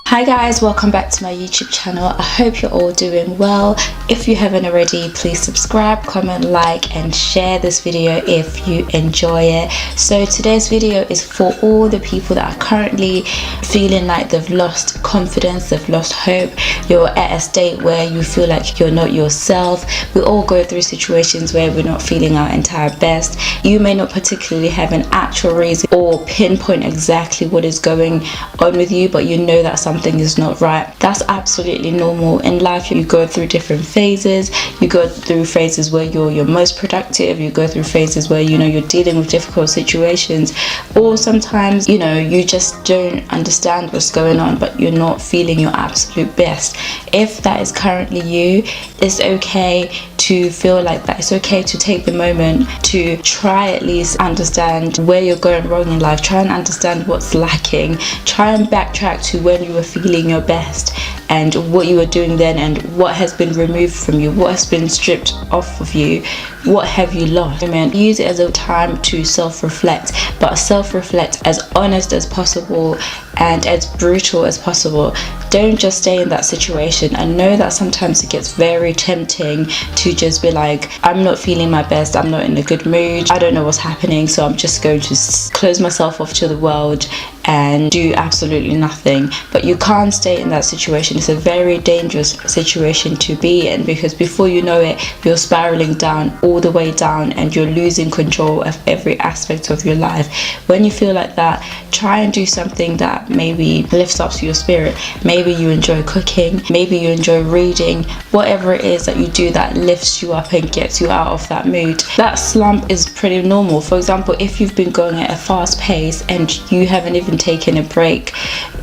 Hi guys, welcome back to my YouTube channel. I hope you're all doing well. If you haven't already, please subscribe, comment, like and share this video if you enjoy it. So today's video is for all the people that are currently feeling like they've lost confidence, they've lost hope. You're at a state where you feel like you're not yourself. We all go through situations where we're not feeling our entire best. You may not particularly have an actual reason or pinpoint exactly what is going on with you, but you know that something is not right. That's absolutely normal. In life, you go through different phases. You go through phases where you're most productive. You go through phases where you're dealing with difficult situations, or sometimes you just don't understand what's going on, but you're not feeling your absolute best. If that is currently you, it's okay to feel like that. It's okay to take the moment to try at least understand where you're going wrong in life. Try and understand what's lacking. Try and backtrack to when you were feeling your best and what you were doing then, and what has been removed from you, what has been stripped off of you, what have you lost. Use it as a time to self-reflect, but self-reflect as honest as possible and as brutal as possible. Don't just stay in that situation. I know that sometimes it gets very tempting to just be like, I'm not feeling my best, I'm not in a good mood, I don't know what's happening, so I'm just going to close myself off to the world and do absolutely nothing. But you can't stay in that situation. It's a very dangerous situation to be in, because before you know it, you're spiraling down, all the way down, and you're losing control of every aspect of your life. When you feel like that, try and do something that maybe lifts up your spirit. Maybe you enjoy cooking, maybe you enjoy reading, whatever it is that you do that lifts you up and gets you out of that mood. That slump is pretty normal. For example, if you've been going at a fast pace and you haven't even taken a break,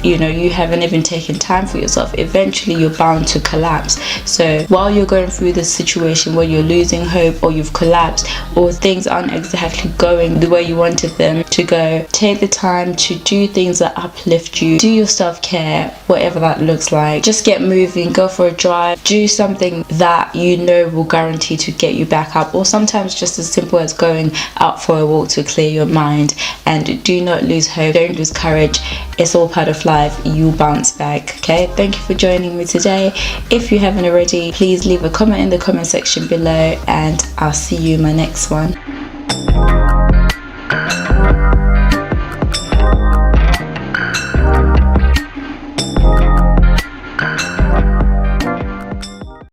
you haven't even taken time for yourself, eventually you're bound to collapse. So while you're going through this situation where you're losing hope, or you've collapsed, or things aren't exactly going the way you wanted them to go, take the time to do things that uplift you. Do your self-care, whatever that looks like. Just get moving, go for a drive, do something that will guarantee to get you back up, or sometimes just as simple as going out for a walk to clear your mind. And do not lose hope, don't lose courage. It's all part of life. You'll bounce back. Okay, thank you for joining me today. If you haven't already, please leave a comment in the comment section below, and I'll see you in my next one.